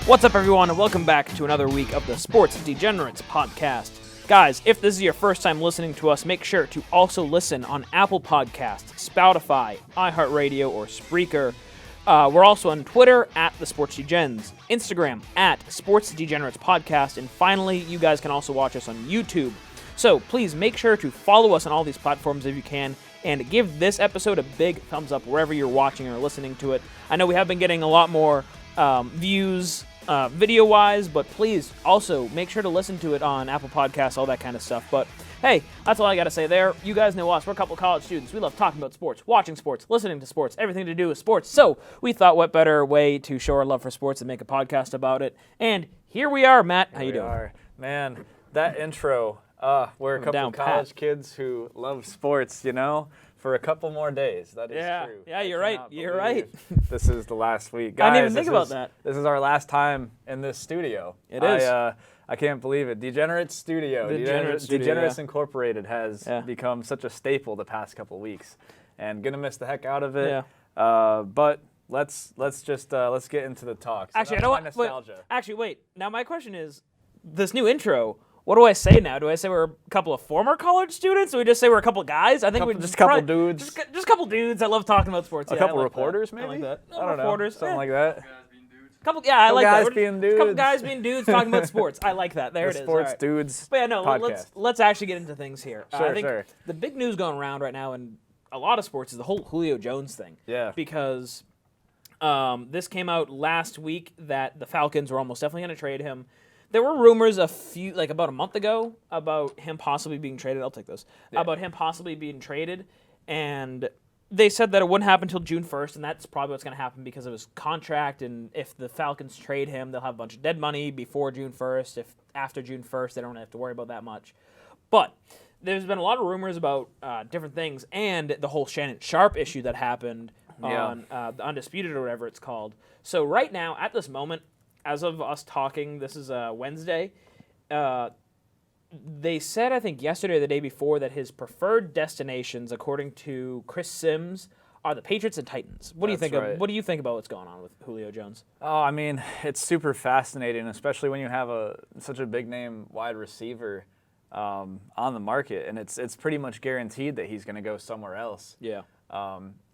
What's up, everyone, and welcome back to another week of the Sports Degenerates podcast. Guys, if this is your first time listening to us, make sure to also listen on Apple Podcasts, Spotify, iHeartRadio, or Spreaker. We're also on Twitter at the Sports Degens, Instagram at Sports Degenerates Podcast, and finally, you guys can also watch us on YouTube. So please make sure to follow us on all these platforms if you can, and give this episode a big thumbs up wherever you're watching or listening to it. I know we have been getting a lot more views video-wise, but please also make sure to listen to it on Apple Podcasts, all that kind of stuff. But hey, that's all I got to say there. You guys know us. We're a couple college students. We love talking about sports, watching sports, listening to sports, everything to do with sports. So we thought what better way to show our love for sports and make a podcast about it. And here we are, Matt. How you doing? Man, that intro, we're a couple of college kids who love sports, you know, for a couple more days. That is true. Yeah, you're right. You're right. This is the last week. Guys, I didn't even think about that. This is our last time in this studio. It is. I can't believe it. Degenerates Studio. Degenerates Incorporated has become such a staple the past couple weeks. And gonna miss the heck out of it. Yeah. But let's get into the talk. So actually, I don't nostalgia. Wait. Now my question is, this new intro, what do I say now? Do I say we're a couple of former college students? Or do we just say we're a couple of guys? I think we're just a couple dudes. Just a couple dudes. I love talking about sports. A couple reporters, maybe? I like that. I don't know. Something like that. I like that. Couple guys being dudes talking about sports. I like that. There it is. Sports right. dudes. But yeah, no. Podcast. Let's actually get into things here. Sure, I think the big news going around right now in a lot of sports is the whole Julio Jones thing. Yeah. Because this came out last week that the Falcons were almost definitely going to trade him. There were rumors about a month ago about him possibly being traded. I'll take those. Yeah. About him possibly being traded, and they said that it wouldn't happen until June 1st, and that's probably what's going to happen because of his contract, and if the Falcons trade him, they'll have a bunch of dead money before June 1st. If after June 1st, they don't have to worry about that much. But there's been a lot of rumors about different things, and the whole Shannon Sharpe issue that happened on the Undisputed or whatever it's called. So right now, at this moment, as of us talking, this is Wednesday, they said, I think yesterday or the day before, that his preferred destinations, according to Chris Sims, are the Patriots and Titans. What do you think what do you think about what's going on with Julio Jones? Oh, I mean, it's super fascinating, especially when you have such a big name wide receiver on the market, and it's pretty much guaranteed that he's going to go somewhere else. Yeah.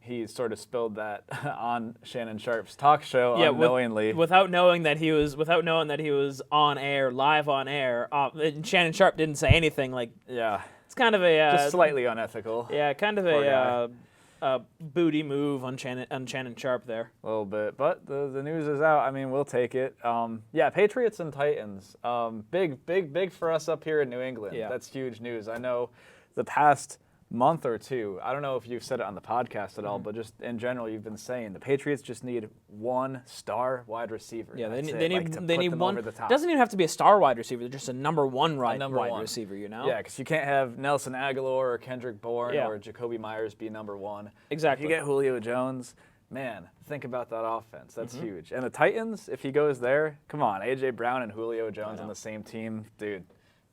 He sort of spilled that on Shannon Sharpe's talk show unknowingly. Without knowing that he was on air, live on air. And Shannon Sharpe didn't say anything. It's kind of a just slightly unethical. Yeah, kind of a booty move on Shannon Sharpe there. A little bit, but the news is out. I mean, we'll take it. Patriots and Titans. Big for us up here in New England. Yeah. That's huge news. I know the past month or two, I don't know if you've said it on the podcast at all, but just in general, you've been saying the Patriots just need one star wide receiver. Yeah, they need one. Over the top. Doesn't even have to be a star wide receiver. They're just a number one wide receiver, you know? Yeah, because you can't have Nelson Aguilar or Kendrick Bourne or Jacoby Myers be number one. Exactly. If you get Julio Jones, man, think about that offense. That's huge. And the Titans, if he goes there, come on, A.J. Brown and Julio Jones on the same team,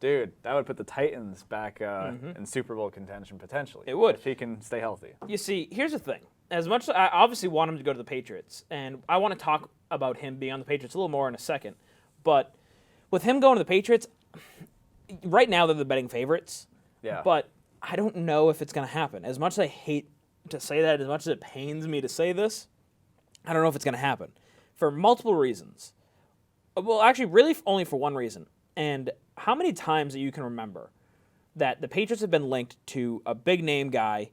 Dude, that would put the Titans back in Super Bowl contention potentially. It would. If he can stay healthy. You see, here's the thing. As much as I obviously want him to go to the Patriots, and I want to talk about him being on the Patriots a little more in a second, but with him going to the Patriots, right now they're the betting favorites. Yeah. But I don't know if it's going to happen. As much as I hate to say that, as much as it pains me to say this, I don't know if it's going to happen. For multiple reasons. Well, actually, really only for one reason. And how many times that you can remember that the Patriots have been linked to a big-name guy,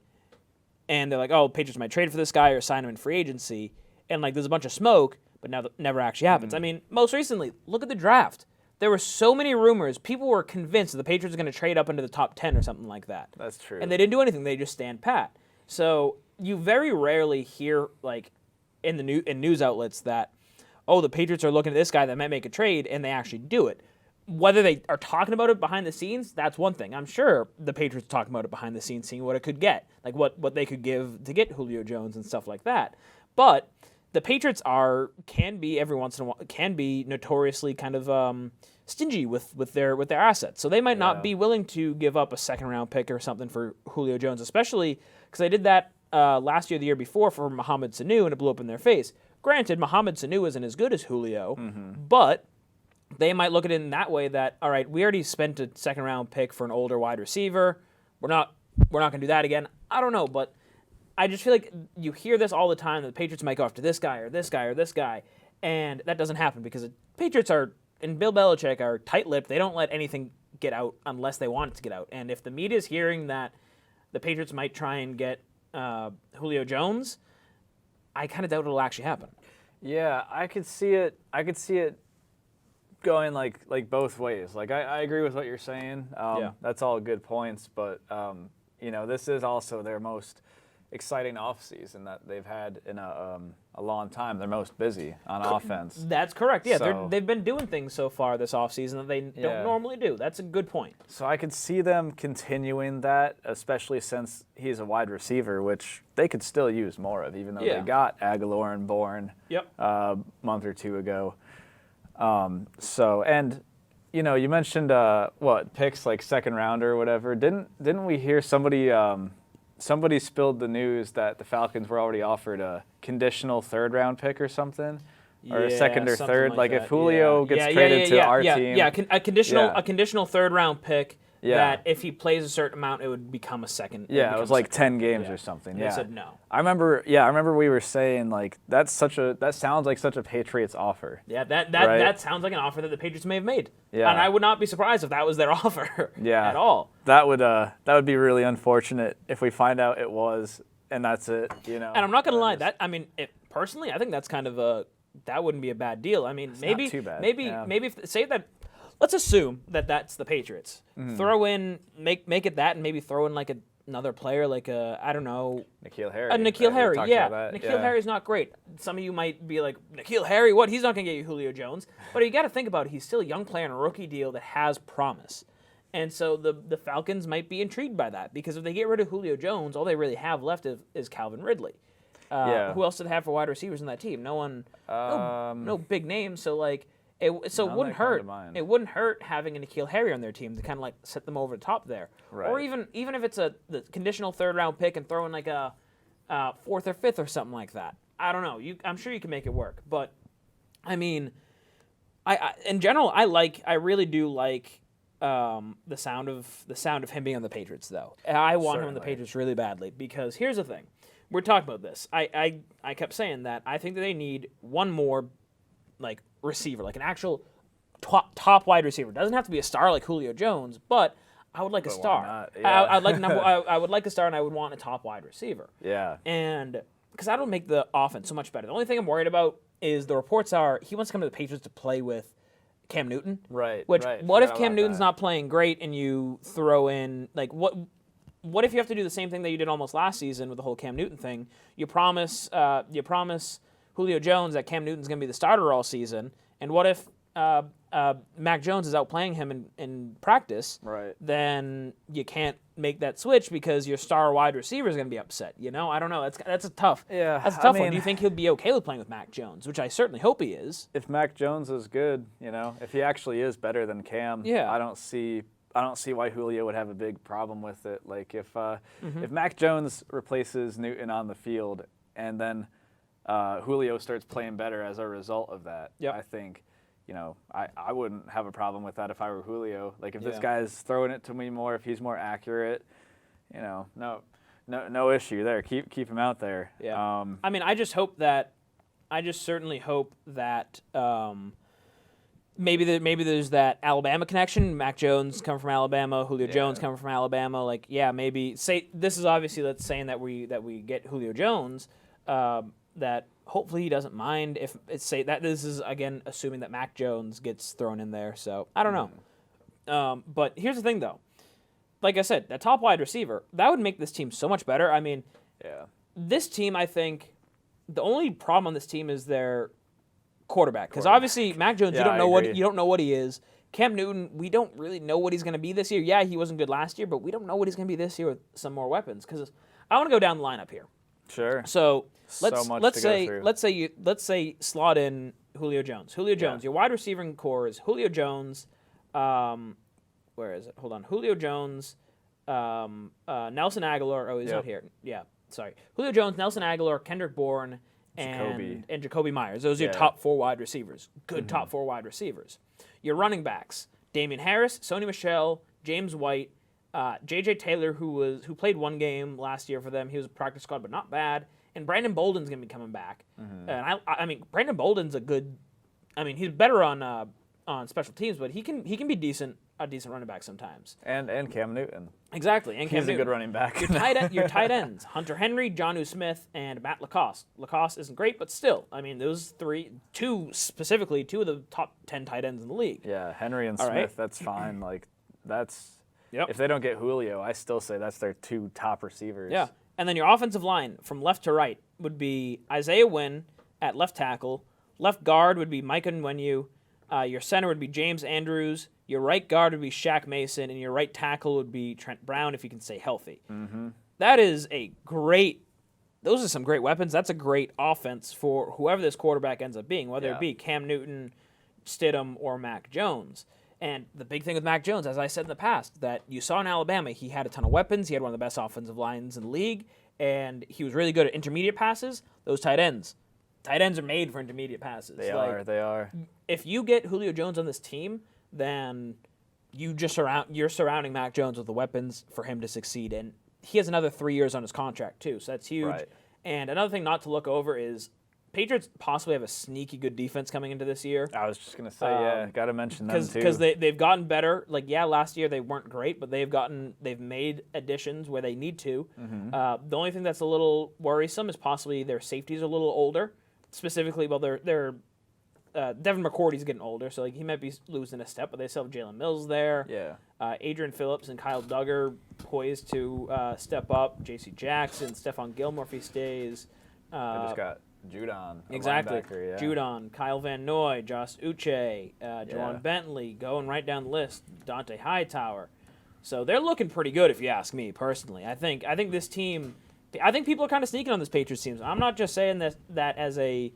and they're like, oh, Patriots might trade for this guy or sign him in free agency, and there's a bunch of smoke, but now that never actually happens. I mean, most recently, look at the draft. There were so many rumors. People were convinced that the Patriots are going to trade up into the top 10 or something like that. That's true. And they didn't do anything. They just stand pat. So you very rarely hear, in news outlets that, oh, the Patriots are looking at this guy that might make a trade, and they actually do it. Whether they are talking about it behind the scenes, that's one thing. I'm sure the Patriots are talking about it behind the scenes, seeing what it could get, what they could give to get Julio Jones and stuff like that. But the Patriots can be every once in a while notoriously kind of stingy with their assets. So they might not be willing to give up a second round pick or something for Julio Jones, especially because they did that last year, the year before for Mohamed Sanu, and it blew up in their face. granted, Mohamed Sanu isn't as good as Julio, but they might look at it in that way that, all right, we already spent a second-round pick for an older wide receiver. We're not going to do that again. I don't know, but I just feel like you hear this all the time, that the Patriots might go after this guy or this guy or this guy, and that doesn't happen because the Patriots and Bill Belichick are tight-lipped. They don't let anything get out unless they want it to get out. And if the media is hearing that the Patriots might try and get Julio Jones, I kind of doubt it'll actually happen. Yeah, I could see it going like both ways. Like I agree with what you're saying. That's all good points, but this is also their most exciting offseason that they've had in a long time. They're most busy on offense. That's correct. Yeah, they've been doing things so far this offseason that they don't normally do. That's a good point. So I could see them continuing that, especially since he's a wide receiver, which they could still use more of, even though they got Aguilar and Bourne a month or two ago. You mentioned picks like second rounder or whatever. Didn't we hear somebody spilled the news that the Falcons were already offered a conditional third-round pick or something, or a second or third. Like if Julio gets traded to our team, a conditional third-round pick. That if he plays a certain amount, it would become a second. Yeah, it was like 10 games or something. They said no. I remember we were saying like that sounds like such a Patriots offer. Yeah, that sounds like an offer that the Patriots may have made. Yeah. And I would not be surprised if that was their offer. At all. That would be really unfortunate if we find out it was, and that's it. And I'm not gonna lie, personally, I think that's kind of that wouldn't be a bad deal. I mean, maybe not too bad. Maybe say that. Let's assume that that's the Patriots. Throw in, make it that, and maybe throw in like another player, like N'Keal Harry. N'Keal Harry, N'Keal Harry's not great. Some of you might be like, N'Keal Harry, what? He's not going to get you Julio Jones. But you got to think about it. He's still a young player on a rookie deal that has promise. And so the Falcons might be intrigued by that, because if they get rid of Julio Jones, all they really have left is Calvin Ridley. Who else do they have for wide receivers in that team? No one, no big names. So like. It wouldn't hurt. It wouldn't hurt having a N'Keal Harry on their team to kind of like set them over the top there. Right. Or even if it's the conditional third-round pick and throw in like a fourth or fifth or something like that. I don't know. I'm sure you can make it work. But I mean, I in general I really do like the sound of him being on the Patriots though. I want him on the Patriots really badly, because here's the thing. We're talking about this. I kept saying that I think that they need one more like receiver, like an actual top wide receiver. Doesn't have to be a star like Julio Jones, but I would like a star. I would like a star, and I would want a top wide receiver. Yeah. And because that'll make the offense so much better. The only thing I'm worried about is the reports are he wants to come to the Patriots to play with Cam Newton. Right. What if Cam Newton's not playing great and you throw in like what if you have to do the same thing that you did almost last season with the whole Cam Newton thing? You promise Julio Jones that Cam Newton's going to be the starter all season, and what if Mac Jones is outplaying him in practice? Right. Then you can't make that switch because your star wide receiver is going to be upset. I don't know. That's a tough. Yeah. That's a tough one. Do you think he'll be okay with playing with Mac Jones? Which I certainly hope he is. If Mac Jones is good, if he actually is better than Cam, I don't see why Julio would have a big problem with it. Like if Mac Jones replaces Newton on the field and then Julio starts playing better as a result of that, I think, I wouldn't have a problem with that if I were Julio. Like if this guy's throwing it to me more, if he's more accurate, no issue there. Keep him out there. Yeah. I mean, I just certainly hope that maybe there's that Alabama connection. Mac Jones coming from Alabama, Julio Jones coming from Alabama. Like, maybe say this is obviously that's saying that we get Julio Jones. That hopefully he doesn't mind if it's say that this is again assuming that Mac Jones gets thrown in there. So I don't know. But here's the thing though. Like I said, that top wide receiver, that would make this team so much better. I mean, this team, I think the only problem on this team is their quarterback. Because obviously Mac Jones, you don't know what he is. Cam Newton, we don't really know what he's going to be this year. Yeah, he wasn't good last year, but we don't know what he's going to be this year with some more weapons. Because I want to go down the lineup here. Sure. So let's say slot in Julio Jones. Julio Jones, your wide receiving core is Julio Jones. Where is it? Hold on. Julio Jones, Nelson Aguilar. Oh, he's not here. Yeah, sorry. Julio Jones, Nelson Aguilar, Kendrick Bourne, and Jacoby Myers. Those are your Yeah. top 4 wide receivers. Good top 4 wide receivers. Your running backs, Damian Harris, Sony Michel, James White, J.J. Taylor, who played 1 game last year for them. He was a practice squad, but not bad. And Brandon Bolden's going to be coming back. And I mean, Brandon Bolden's a good. I mean, he's better on special teams, but he can be a decent running back sometimes. And Cam Newton. Exactly, and Cam He's Newton. a good running back. Your tight ends, Hunter Henry, Jonnu Smith, and Matt Lacoste. Lacoste isn't great, but still, I mean, those two of the top 10 tight ends in the league. Yeah, Henry and All Smith, right. that's fine. Like, that's Yep. if they don't get Julio, I still say that's their 2 top receivers. Yeah, and then your offensive line from left to right would be Isaiah Wynn at left tackle. Left guard would be Micah Nwenyu. Your center would be James Andrews. Your right guard would be Shaq Mason, and your right tackle would be Trent Brown if he can stay healthy. That is those are some great weapons. That's a great offense for whoever this quarterback ends up being, whether it be Cam Newton, Stidham, or Mac Jones. And the big thing with Mac Jones, as I said in the past, that you saw in Alabama, he had a ton of weapons. He had one of the best offensive lines in the league, and he was really good at intermediate passes. Those tight ends are made for intermediate passes. They are. If you get Julio Jones on this team, then you're surrounding Mac Jones with the weapons for him to succeed. And he has another 3 years on his contract too, so that's huge. Right. And another thing not to look over is Patriots possibly have a sneaky good defense coming into this year. I was just gonna say, got to mention them too. Because they've gotten better. Like, last year they weren't great, but they've made additions where they need to. The only thing that's a little worrisome is possibly their safeties are a little older. Specifically, well, they're Devin McCourty's getting older, so he might be losing a step, but they still have Jalen Mills there. Yeah. Adrian Phillips and Kyle Duggar poised to step up. J.C. Jackson, Stephon Gilmore if he stays. They just got Judon. Exactly. Linebacker, yeah. Judon, Kyle Van Noy, Josh Uche, Juwan Yeah. Bentley, going right down the list. Dante Hightower. So they're looking pretty good, if you ask me personally. I think this team. I think people are kind of sneaking on this Patriots team. I'm not just saying that as a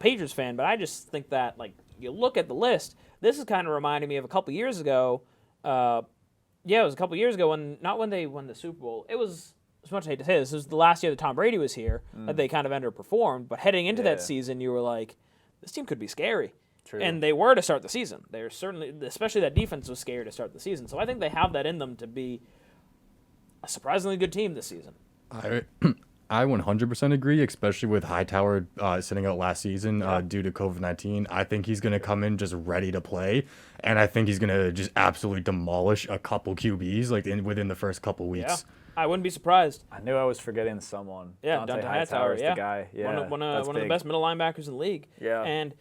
Patriots fan, but I just think that, like, you look at the list. This is kind of reminding me of a couple years ago. It was a couple years ago when they won the Super Bowl. It was, as much as I hate to say this was the last year that Tom Brady was here that they kind of underperformed. But heading into that season, you were like, this team could be scary. True. And they were to start the season. They're certainly, especially that defense was scary to start the season. So I think they have that in them to be a surprisingly good team this season. I 100% agree, especially with Hightower sitting out last season due to COVID-19. I think he's going to come in just ready to play, and I think he's going to just absolutely demolish a couple QBs within the first couple weeks. Yeah, I wouldn't be surprised. I knew I was forgetting someone. Yeah, Dante Hightower is the guy. Yeah, one of the best middle linebackers in the league. Yeah. And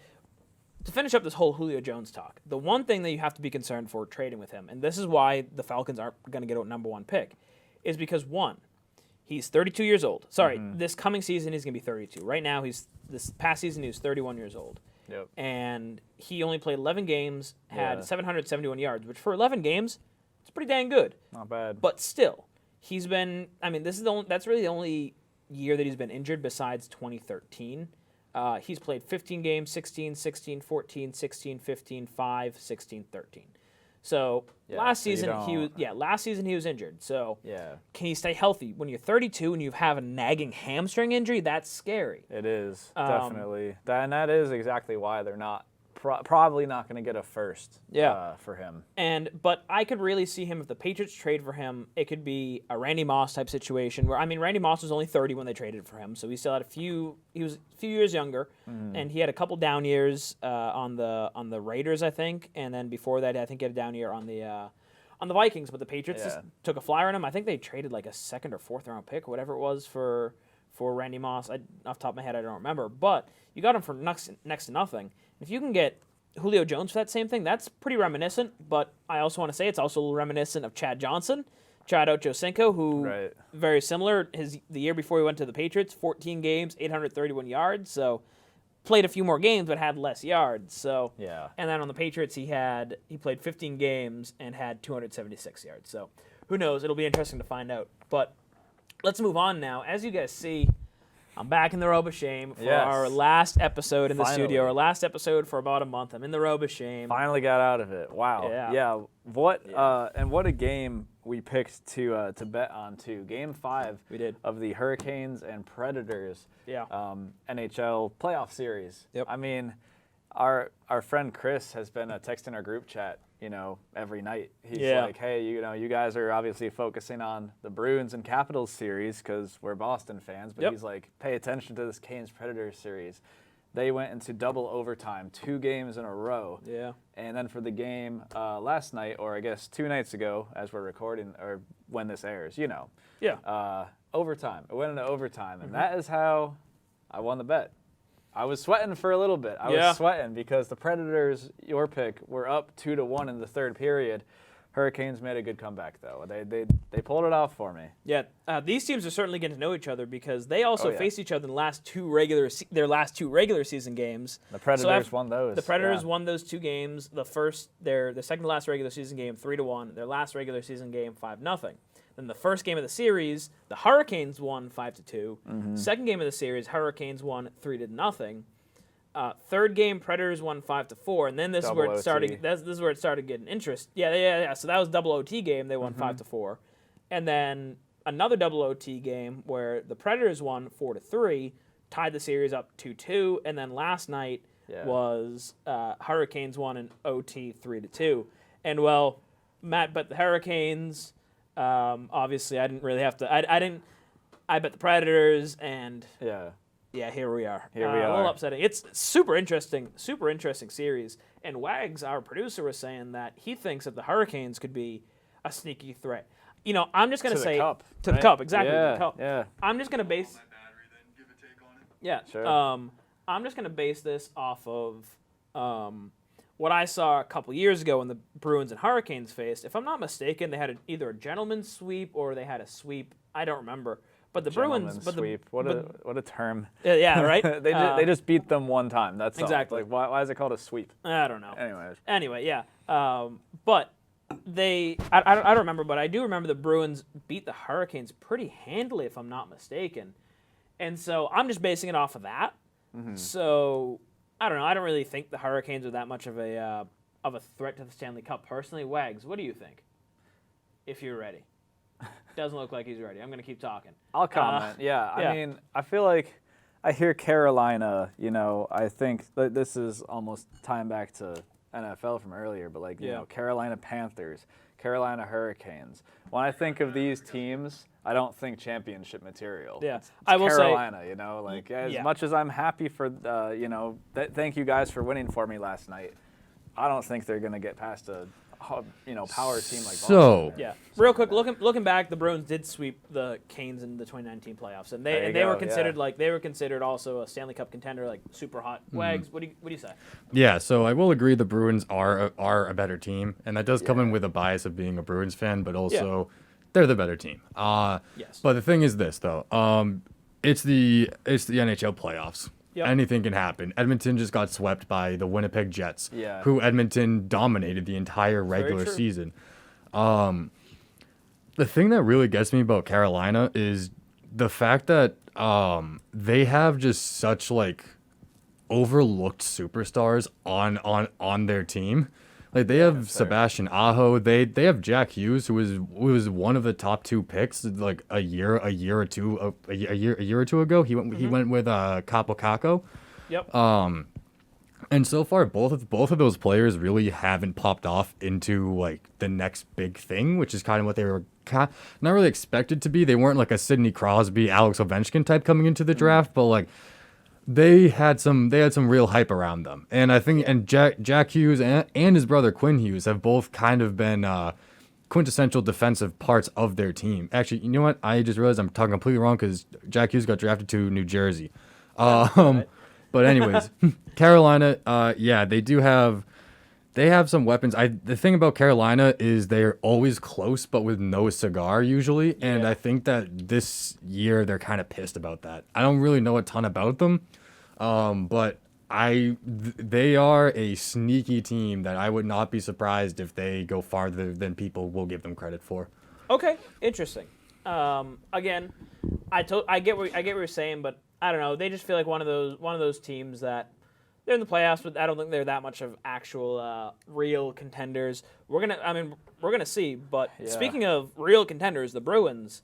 to finish up this whole Julio Jones talk, the one thing that you have to be concerned for trading with him, and this is why the Falcons aren't going to get a number 1 pick, is because, one, he's 32 years old. Sorry, this coming season he's going to be 32. Right now, this past season he was 31 years old. Yep. And he only played 11 games, had 771 yards, which for 11 games, it's pretty dang good. Not bad. But still, he's been, I mean, that's really the only year that he's been injured besides 2013. He's played 15 games, 16, 16, 14, 16, 15, 5, 16, 13. So last season he was injured. So can he stay healthy? When you're 32 and you have a nagging hamstring injury, that's scary. It is, definitely. And that is exactly why they're not probably not going to get a first for him. But I could really see him, if the Patriots trade for him, it could be a Randy Moss type situation where, I mean, Randy Moss was only 30 when they traded for him, so he still had he was a few years younger, and he had a couple down years on the Raiders, I think, and then before that, I think he had a down year on the Vikings, but the Patriots just took a flyer on him. I think they traded like a 2nd or 4th round pick, whatever it was, for Randy Moss. Off the top of my head, I don't remember, but you got him for next to nothing. If you can get Julio Jones for that same thing, that's pretty reminiscent, but I also want to say it's also reminiscent of Chad Ochocinco, who very similar. The year before he went to the Patriots, 14 games, 831 yards, so played a few more games but had less yards. So and then on the Patriots he played 15 games and had 276 yards. So who knows? It'll be interesting to find out. But let's move on now. As you guys see, I'm back in the robe of shame for our last episode in the studio. Our last episode for about a month. I'm in the robe of shame. Finally got out of it. Wow. Yeah. What and what a game we picked to bet on to Game 5 We did. of the Hurricanes and Predators Yeah. NHL playoff series. Yep. I mean, our friend Chris has been texting our group chat, every night. He's like, hey, you guys are obviously focusing on the Bruins and Capitals series because we're Boston fans, but he's like, pay attention to this Canes Predators series. They went into double overtime, 2 games in a row. Yeah. And then for the game last night, or I guess 2 nights ago, as we're recording, or when this airs, Yeah. overtime. It went into overtime, and that is how I won the bet. I was sweating for a little bit. I was sweating because the Predators, your pick, were up 2-1 in the third period. Hurricanes made a good comeback, though. They pulled it off for me. Yeah, these teams are certainly getting to know each other because they also faced each other in the last their last 2 regular season games. The Predators won those. The Predators won those 2 games. The second to last regular season game 3-1. Their last regular season game 5-0. Then the first game of the series, the Hurricanes won 5-2. Mm-hmm. Second game of the series, Hurricanes won 3-0. Third game, Predators won 5-4, and then this is where it started. This is where it started getting interest. Yeah. So that was double OT game. They won 5-4, and then another double OT game where the Predators won 4-3, tied the series up 2-2, and then last night was Hurricanes won in OT 3-2. And well, Matt bet the Hurricanes. Obviously, I didn't really have to. I bet the Predators, and yeah, here we are. Here we are. A little upsetting. It's super interesting series. And Wags, our producer, was saying that he thinks that the Hurricanes could be a sneaky threat. I'm just going to say cup, to the Cup, exactly. Yeah, the Cup. yeah. I'm just going to base. Give a take on it. Yeah, sure. I'm just going to base this off of what I saw a couple years ago when the Bruins and Hurricanes faced. If I'm not mistaken, they had either a gentleman's sweep or they had a sweep. I don't remember. But the Bruins, sweep. What a term. Yeah, right. they just beat them one time. That's exactly. All. Like why is it called a sweep? I don't know. Anyway, yeah. But I don't remember, but I do remember the Bruins beat the Hurricanes pretty handily, if I'm not mistaken. And so I'm just basing it off of that. Mm-hmm. So I don't know. I don't really think the Hurricanes are that much of a threat to the Stanley Cup. Personally, Wags, what do you think? If you're ready. Doesn't look like he's ready. I'm going to keep talking. I'll comment. I mean, I feel like I hear Carolina, I think that this is almost tying back to NFL from earlier, but Carolina Panthers, Carolina Hurricanes. When I think of these teams, I don't think championship material. Yeah, it's I will Carolina, say, as much as I'm happy for, thank you guys for winning for me last night. I don't think they're going to get past a power team like Boston. Yeah, real quick, looking back, the Bruins did sweep the Canes in the 2019 playoffs, and they were considered also a Stanley Cup contender, like super hot. Wags, what do you say? Yeah, so I will agree the Bruins are a better team, and that does come in with a bias of being a Bruins fan, but also they're the better team. Yes. But the thing is this though, it's the NHL playoffs. Yep. Anything can happen. Edmonton just got swept by the Winnipeg Jets, who Edmonton dominated the entire regular season. The thing that really gets me about Carolina is the fact that they have just such overlooked superstars on their team. Like they have Sebastian Aho, they have Jack Hughes, who was one of the top 2 picks like a year or two ago. He went with Capo Caco. Yep. And so far both of those players really haven't popped off into the next big thing, which is kind of what they were not really expected to be. They weren't like a Sidney Crosby, Alex Ovechkin type coming into the draft, but they had some real hype around them. And I think Jack Hughes and his brother Quinn Hughes have both kind of been quintessential defensive parts of their team. Actually, you know what? I just realized I'm talking completely wrong because Jack Hughes got drafted to New Jersey. But anyways, Carolina, they have some weapons. The thing about Carolina is they're always close, but with no cigar usually. Yeah. And I think that this year they're kind of pissed about that. I don't really know a ton about them, but they are a sneaky team that I would not be surprised if they go farther than people will give them credit for. Okay, interesting. Again, I get what you're saying, but I don't know. They just feel like one of those teams that They're in the playoffs, but I don't think they're that much of actual real contenders. We're gonna see. But speaking of real contenders, the Bruins.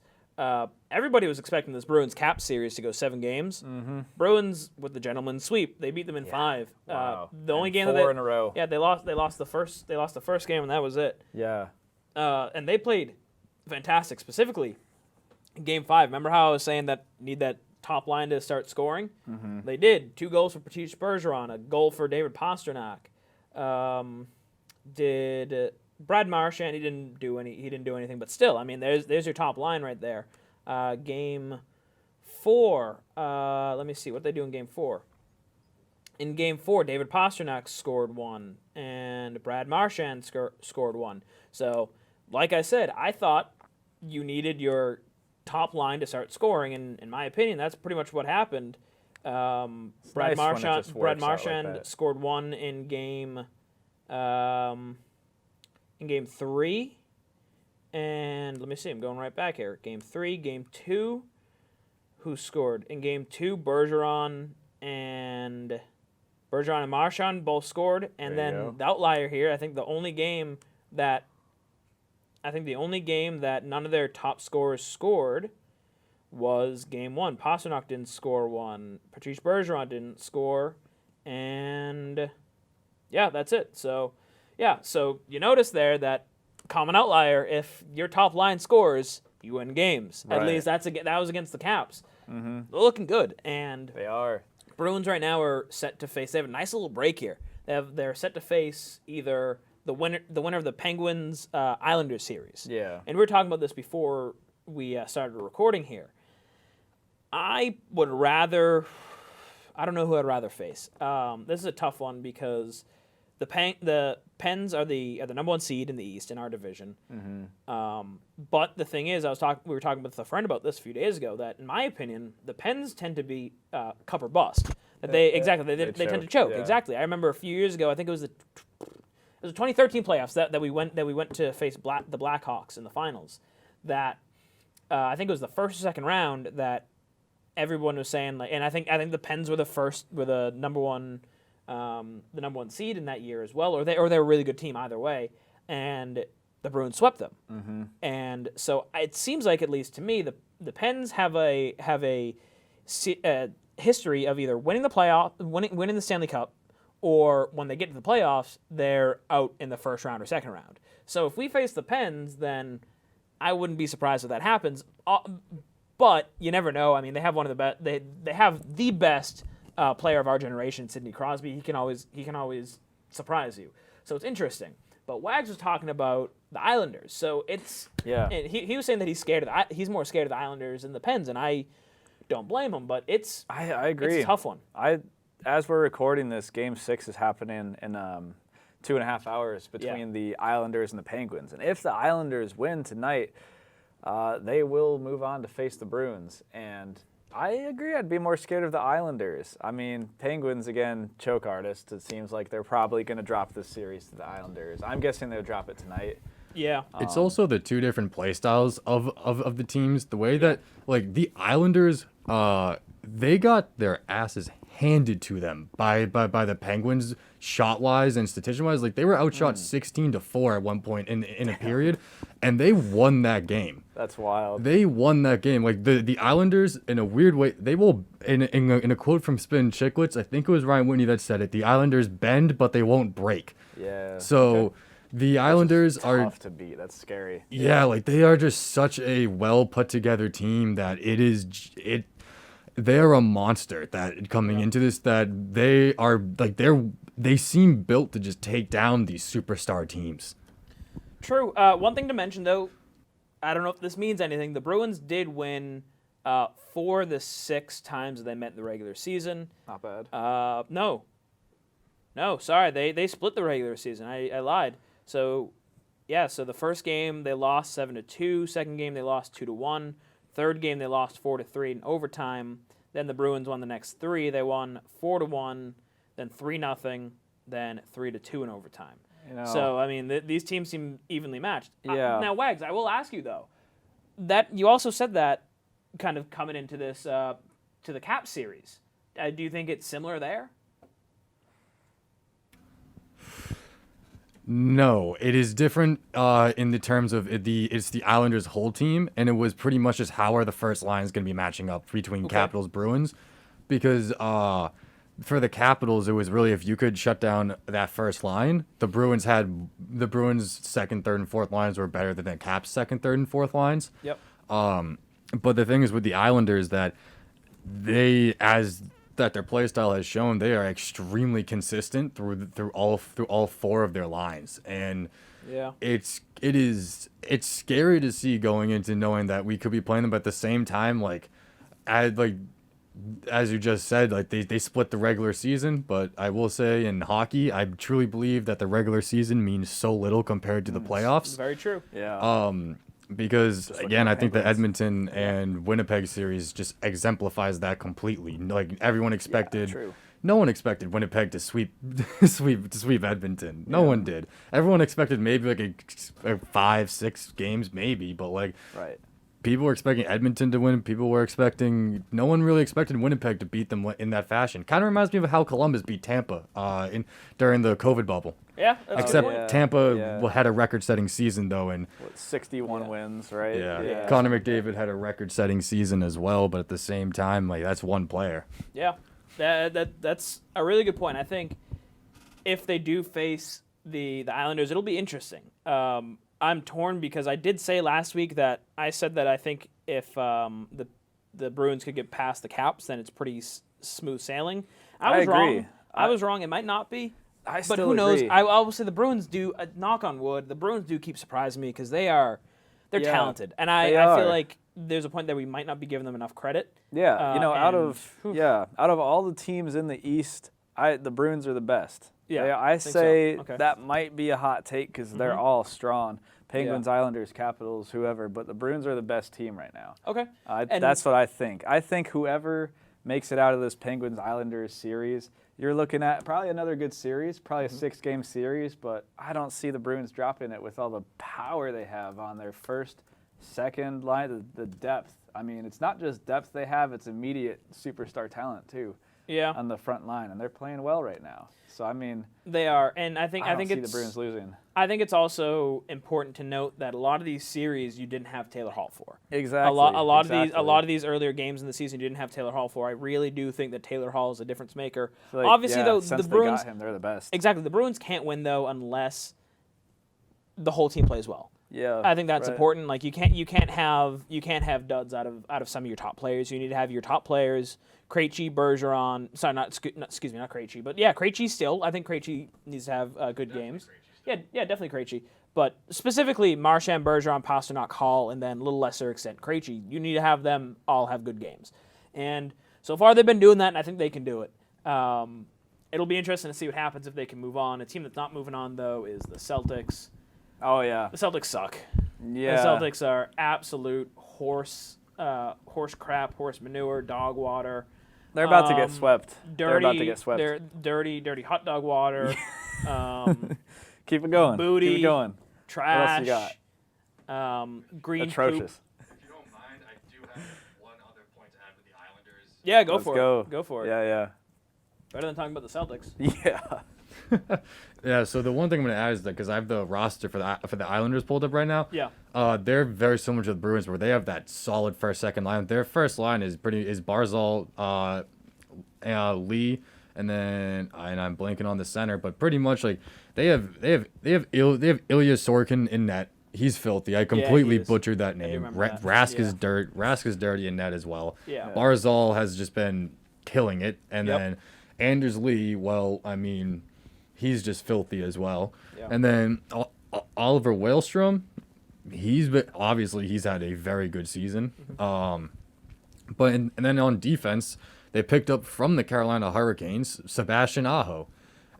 Everybody was expecting this Bruins Cap series to go 7 games. Mm-hmm. Bruins with the gentleman's sweep. They beat them in 5. Wow. The only game 4 in a row. Yeah, they lost the first game, and that was it. Yeah. And they played fantastic. Specifically, in Game 5. Remember how I was saying that need that top line to start scoring? Mm-hmm. They did. 2 goals for Patriots Bergeron, a goal for David Pastrnak. Brad Marchand, he didn't do anything, but still, I mean, there's your top line right there. Game 4, let me see what they do in Game 4. In Game 4, David Pastrnak scored 1, and Brad Marchand scored 1. So, like I said, I thought you needed your top line to start scoring, and in my opinion, that's pretty much what happened. Brad Marchand scored 1 in Game 3, and let me see, I'm going right back here. Game 3, Game 2, who scored? In Game 2, Bergeron and Marchand both scored, and then the outlier here, I think the only game that none of their top scorers scored was Game 1. Pastrnak didn't score 1, Patrice Bergeron didn't score, and yeah, that's it. So you notice there that common outlier, if your top line scores, you win games. Right. At least that was against the Caps. Mm-hmm. They're looking good, and they are. Bruins right now are set to face. They have a nice little break here. They're set to face either the winner of the Penguins Islanders series. Yeah. And we were talking about this before we started recording here. I don't know who I'd rather face. This is a tough one because the Pens are the number 1 seed in the East in our division. Mm-hmm. But the thing is, we were talking with a friend about this a few days ago, that in my opinion, the Pens tend to be cup or bust. That they tend to choke. Yeah. Exactly. I remember a few years ago, I think it was the 2013 playoffs that we went to face the Blackhawks in the finals. That I think it was the first or second round that everyone was saying, and I think the Pens were the number one seed in that year as well, or they were a really good team either way, and the Bruins swept them. Mm-hmm. And so it seems like, at least to me, the Pens have a history of either winning the Stanley Cup, or when they get to the playoffs, they're out in the first round or second round. So if we face the Pens, then I wouldn't be surprised if that happens. But you never know. I mean, they have one of the best. They have the best player of our generation, Sidney Crosby. He can always surprise you. So it's interesting. But Wags was talking about the Islanders. So it's he was saying that he's more scared of the Islanders than the Pens, and I don't blame him. But I agree. It's a tough one. As we're recording this, Game 6 is happening in 2.5 hours between the Islanders and the Penguins. And if the Islanders win tonight, they will move on to face the Bruins. And I agree, I'd be more scared of the Islanders. I mean, Penguins, again, choke artists. It seems like they're probably going to drop this series to the Islanders. I'm guessing they'll drop it tonight. Yeah. It's also the two different play styles of the teams. The way that, like, the Islanders, they got their asses handed to them by the Penguins, shot-wise and statistics-wise. Like, they were outshot 16-4 at one point in a period, and they won that game. That's wild. They won that game. Like, the Islanders, in a weird way, they will, in a quote from Spin Chicklets, I think it was Ryan Whitney that said it, the Islanders bend, but they won't break. Yeah. So the Islanders are tough to beat. That's scary. Yeah, like, they are just such a well put together team that they're a monster that coming into this, that they are like they seem built to just take down these superstar teams. True. One thing to mention, though, I don't know if this means anything. The Bruins did win 4 of the 6 times they met in the regular season. Not bad. No, sorry. They split the regular season. I lied. So, yeah, so the first game they lost 7-2. Second game they lost 2-1. Third game they lost 4-3 in overtime. Then the Bruins won the next 3. They won 4-1, then 3-0, then 3-2 in overtime. So, I mean, these teams seem evenly matched. Yeah. Now, Wags, I will ask you, though, that you also said that kind of coming into this, to the Cap series. Do you think it's similar there? No, it is different in the terms of it's the Islanders' whole team, and it was pretty much just how are the first lines going to be matching up between Capitals Bruins, because for the Capitals it was really if you could shut down that first line, the Bruins second, third, and fourth lines were better than the Caps' second, third, and fourth lines. Yep. But the thing is with the Islanders that their play style has shown, they are extremely consistent through all four of their lines, and it's scary to see going into knowing that we could be playing them, but at the same time, as you just said, like they split the regular season. But I will say in hockey, I truly believe that the regular season means so little compared to the playoffs. Very true. Yeah. Because again, I think the Edmonton and Winnipeg series just exemplifies that completely. Like everyone expected, no one expected Winnipeg to sweep Edmonton. No one did. Everyone expected maybe like a 5-6 games maybe, but like people were expecting Edmonton to win. No one really expected Winnipeg to beat them in that fashion. Kind of reminds me of how Columbus beat Tampa during the COVID bubble. Yeah, except Tampa had a record-setting season though, and 61 wins, right? Yeah. Connor McDavid had a record-setting season as well, but at the same time, like that's one player. Yeah, that's a really good point. I think if they do face the Islanders, it'll be interesting. I'm torn because I did say last week that I said that I think if the Bruins could get past the Caps, then it's pretty smooth sailing. I was agree. wrong. I was wrong. It might not be. But who knows? Agree. I will say the Bruins do, knock on wood, the Bruins do keep surprising me because they're talented. And I feel like there's a point that we might not be giving them enough credit. Yeah, out of all the teams in the East, the Bruins are the best. Yeah, I say that might be a hot take because they're all strong. Penguins, Islanders, Capitals, whoever, but the Bruins are the best team right now. Okay. That's what I think. I think whoever makes it out of this Penguins-Islanders series, you're looking at probably another good series, probably a 6-game series, but I don't see the Bruins dropping it with all the power they have on their first, second line, the depth. I mean, it's not just depth they have, it's immediate superstar talent too. Yeah. On the front line, and they're playing well right now. So I mean, they are, and I think see it's the Bruins losing. I think it's also important to note that a lot of these series you didn't have Taylor Hall for. Exactly. A lot of these earlier games in the season you didn't have Taylor Hall for. I really do think that Taylor Hall is a difference maker. Obviously, though, since the Bruins they got him, they're the best. Exactly. The Bruins can't win though unless the whole team plays well. Yeah, I think that's important. Like you can't have duds out of some of your top players. You need to have your top players. Krejci, Bergeron. Sorry, not Krejci, but yeah, Krejci still. I think Krejci needs to have good games. Yeah, definitely Krejci. But specifically, Marchand, Bergeron, Pasternak, Hall, and then a little lesser extent Krejci. You need to have them all have good games. And so far they've been doing that, and I think they can do it. It'll be interesting to see what happens if they can move on. A team that's not moving on though is the Celtics. Oh yeah, the Celtics suck. Yeah, the Celtics are absolute horse crap, horse manure, dog water. They're about to get swept. They're dirty hot dog water. Keep it going. Booty. Keep it going. Trash. What else you got? Green Atrocious. Poop. If you don't mind, I do have one other point to add with the Islanders. Yeah, go for it. Go for it. Yeah. Better than talking about the Celtics. Yeah. Yeah, so the one thing I'm going to add is that because I have the roster for the Islanders pulled up right now. Yeah. They're very similar to the Bruins, where they have that solid first, second line. Their first line is Barzal, Lee, and then I'm blanking on the center, but pretty much like they have Ilya Sorokin in net. He's filthy. I completely butchered that name. Rask is dirt. Rask is dirty in net as well. Yeah. Barzal has just been killing it, and then Anders Lee. Well, I mean, he's just filthy as well. Yeah. And then Oliver Wahlstrom, he's had a very good season. And then on defense, they picked up from the Carolina Hurricanes Sebastian Aho.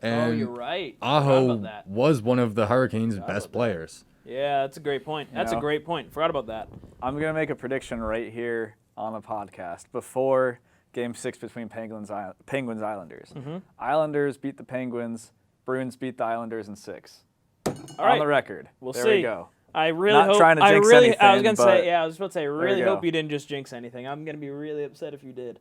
And you're right. Aho was one of the Hurricanes' best players. Yeah, that's a great point. That's a great point. Forgot about that. I'm going to make a prediction right here on the podcast before Game 6 between Penguins-Islanders. Islanders beat the Penguins. Bruins beat the Islanders in 6. On the record. We'll see. There we go. I really hope. Trying to jinx anything, I was going to say, I was about to say, I really hope you didn't just jinx anything. I'm going to be really upset if you did.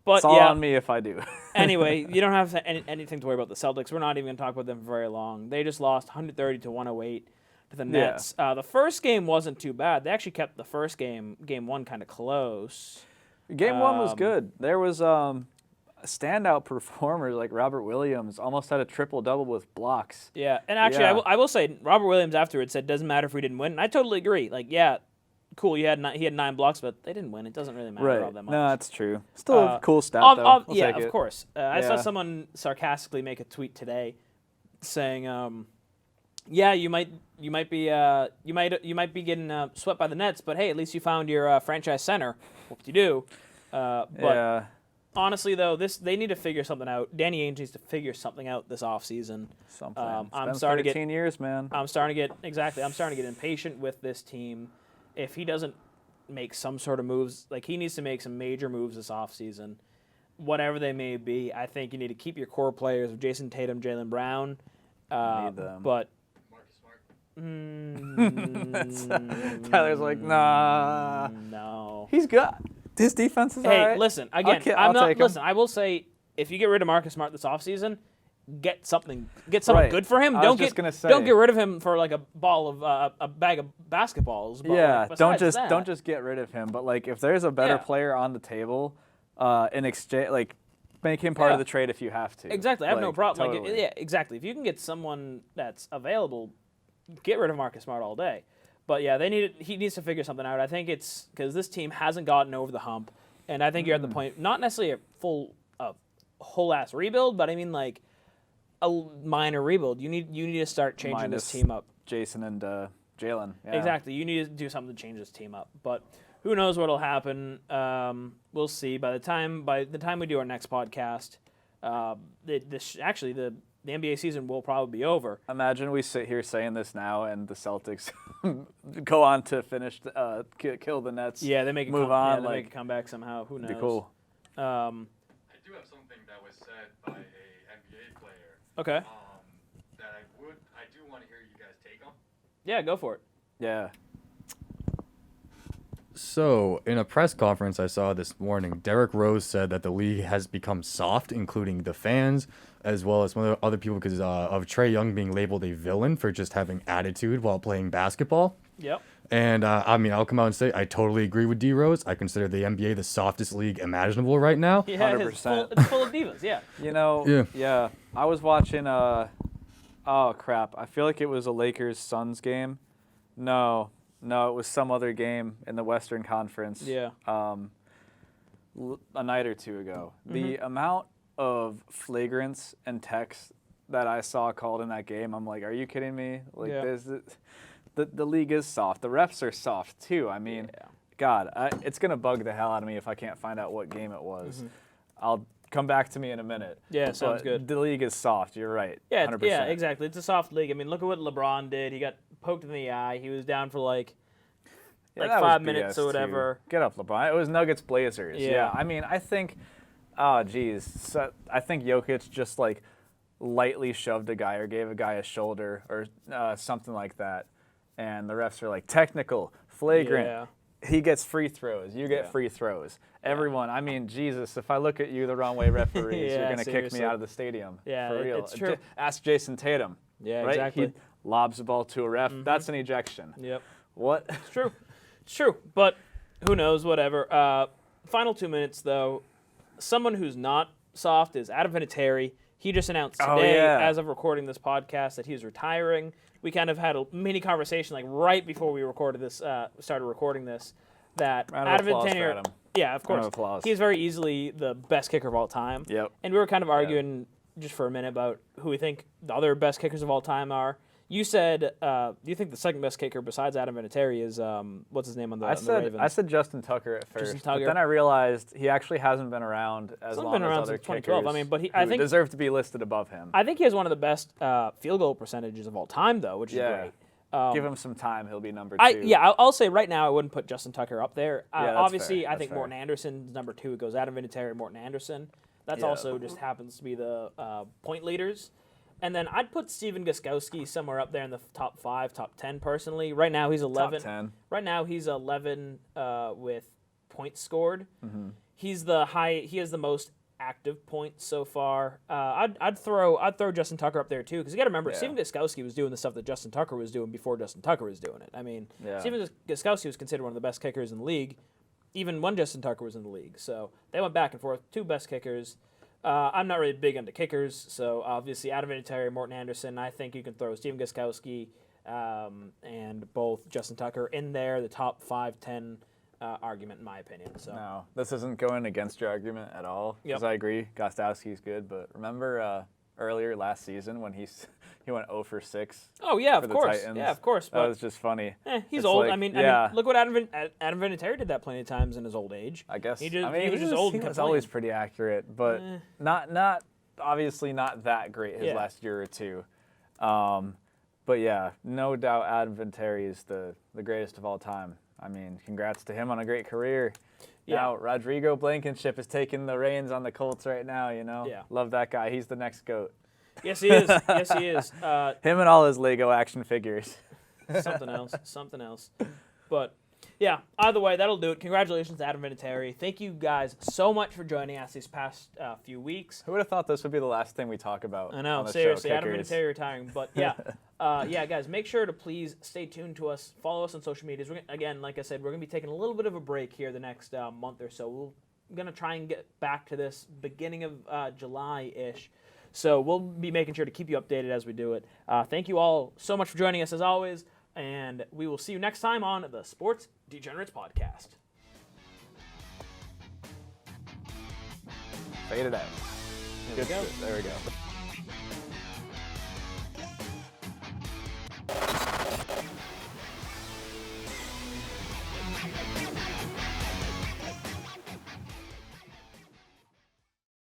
But it's all yeah, on me if I do. anyway, you don't have anything to worry about the Celtics. We're not even going to talk about them for very long. They just lost 130 to 108 to the Nets. The first game wasn't too bad. They actually kept the first game 1, kind of close. Game 1 was good. There was standout performers like Robert Williams almost had a triple-double with blocks. Yeah, and actually, I will say Robert Williams afterwards said, "Doesn't matter if we didn't win." And I totally agree. Like, yeah, cool. He had 9 blocks, but they didn't win. It doesn't really matter all that much. No, that's true. Still a cool stat though. We'll yeah, take of it. course. I saw someone sarcastically make a tweet today, saying, "Yeah, you might be getting swept by the Nets, but hey, at least you found your franchise center. Whoop-de-doo." But honestly, though, they need to figure something out. Danny Ainge needs to figure something out this offseason. Something. I'm It's starting been to 13 years, man. I'm starting to get impatient with this team. If he doesn't make some sort of moves, like he needs to make some major moves this offseason, whatever they may be. I think you need to keep your core players of Jason Tatum, Jaylen Brown, Need them. but Tyler's like, nah. no. He's good. His defense is all right. Listen, again, I'll take him. listen, I will say, if you get rid of Marcus Smart this offseason, get something Right. good for him. I was just gonna say. Don't get rid of him for like a bag of basketballs. But Yeah, like, don't besides just that, get rid of him. But like, if there's a better player on the table, in exchange, like, make him part of the trade if you have to. Exactly, I have no problem. Totally. Like, yeah, exactly. If you can get someone that's available, get rid of Marcus Smart all day. But yeah, he needs to figure something out. I think it's because this team hasn't gotten over the hump, and I think you're at the point, not necessarily a whole ass rebuild, but I mean like a minor rebuild. You need to start changing this team up. Jason and Jalen. Yeah. Exactly. You need to do something to change this team up. But who knows what'll happen? We'll see. By the time we do our next podcast, the NBA season will probably be over. Imagine we sit here saying this now, and the Celtics go on to finish, kill the Nets. Yeah, they make a comeback somehow. Who knows? Be cool. I do have something that was said by a NBA player. Okay. That I do want to hear you guys take on. Yeah, go for it. Yeah. So, in a press conference I saw this morning, Derrick Rose said that the league has become soft, including the fans, as well as some other people, because of Trae Young being labeled a villain for just having attitude while playing basketball. Yep. And, I'll come out and say I totally agree with D. Rose. I consider the NBA the softest league imaginable right now. Yeah, 100%. It's full of divas, yeah. You know, yeah. I was watching, oh, crap. I feel like it was a Lakers-Suns game. No, it was some other game in the Western Conference. Yeah. A night or two ago. The amount of flagrants and techs that I saw called in that game, I'm like, are you kidding me? Like, the league is soft. The refs are soft too. I mean, God, it's gonna bug the hell out of me if I can't find out what game it was. I'll come back to me in a minute. Yeah, sounds good. The league is soft. You're right. Yeah, 100%. yeah, exactly. It's a soft league. I mean, look at what LeBron did. He got poked in the eye. He was down for like that 5 was minutes BS or whatever. Too. Get up, LeBron. It was Nuggets Blazers. Yeah. I mean, I think, oh geez, so I think Jokic just like lightly shoved a guy or gave a guy a shoulder or something like that, and the refs are like technical, flagrant. Yeah. He gets free throws. You get free throws. Everyone. I mean, Jesus, if I look at you the wrong way, referees, you're gonna kick me out of the stadium. Yeah, for real. it's true. Ask Jason Tatum. Yeah, right? exactly. He lobs the ball to a ref. That's an ejection. Yep. What? It's true. It's true. But who knows? Whatever. Final 2 minutes though. Someone who's not soft is Adam Vinatieri. He just announced today, as of recording this podcast, that he's retiring. We kind of had a mini conversation like right before we recorded this, started recording this, that Adam Vinatieri. Yeah, of course. He's very easily the best kicker of all time. Yep. And we were kind of arguing just for a minute about who we think the other best kickers of all time are. You said you think the second best kicker besides Adam Vinatieri is what's his name on the Ravens? I said Justin Tucker at first, Tucker. but then I realized he actually hasn't been around as long as other since 2012. kickers. I mean, but I think deserve to be listed above him. I think he has one of the best field goal percentages of all time, though, which is great. Give him some time; he'll be number 2. I'll say right now I wouldn't put Justin Tucker up there. Obviously, fair. I think Morton Anderson's number 2. It goes Adam Vinatieri, Morton Anderson. That's also just happens to be the point leaders. And then I'd put Steven Gostkowski somewhere up there in the top 5, top 10 personally. Right now he's 11. Top 10. Right now he's 11 with points scored. He has the most active points so far. I'd throw Justin Tucker up there too, because you got to remember Stephen Gostkowski was doing the stuff that Justin Tucker was doing before Justin Tucker was doing it. I mean, Stephen Gostkowski was considered one of the best kickers in the league, even when Justin Tucker was in the league. So they went back and forth, two best kickers. I'm not really big into kickers, so obviously Adam Vinatieri, Morton Anderson. I think you can throw Stephen Gostkowski and both Justin Tucker in there, the top 5-10 argument in my opinion. So no, this isn't going against your argument at all, because I agree Gostkowski's good, but remember earlier last season when he went 0 for 6 oh yeah, for of course. Titans? Yeah, of course. That was just funny. He's old. Like, I mean, look what Adam Vinatieri did that plenty of times in his old age. I guess. He was just old. He was always pretty accurate, but not obviously not that great his last year or two. But yeah, no doubt Adam Vinatieri is the greatest of all time. I mean, congrats to him on a great career. Yeah. Now, Rodrigo Blankenship is taking the reins on the Colts right now, you know? Yeah. Love that guy. He's the next GOAT. Yes, he is. Yes, he is. Him and all his Lego action figures. Something else. But, yeah, either way, that'll do it. Congratulations to Adam Vinatieri. Thank you guys so much for joining us these past few weeks. Who would have thought this would be the last thing we talk about? I know, on the seriously, show, Adam Vinatieri retiring. But, yeah. Guys, make sure to please stay tuned to us. Follow us on social medias. Again, like I said, we're going to be taking a little bit of a break here the next month or so. We're going to try and get back to this beginning of July-ish. So we'll be making sure to keep you updated as we do it. Thank you all so much for joining us as always, and we will see you next time on the Sports Degenerates Podcast. Fade it out. There we go. There we go.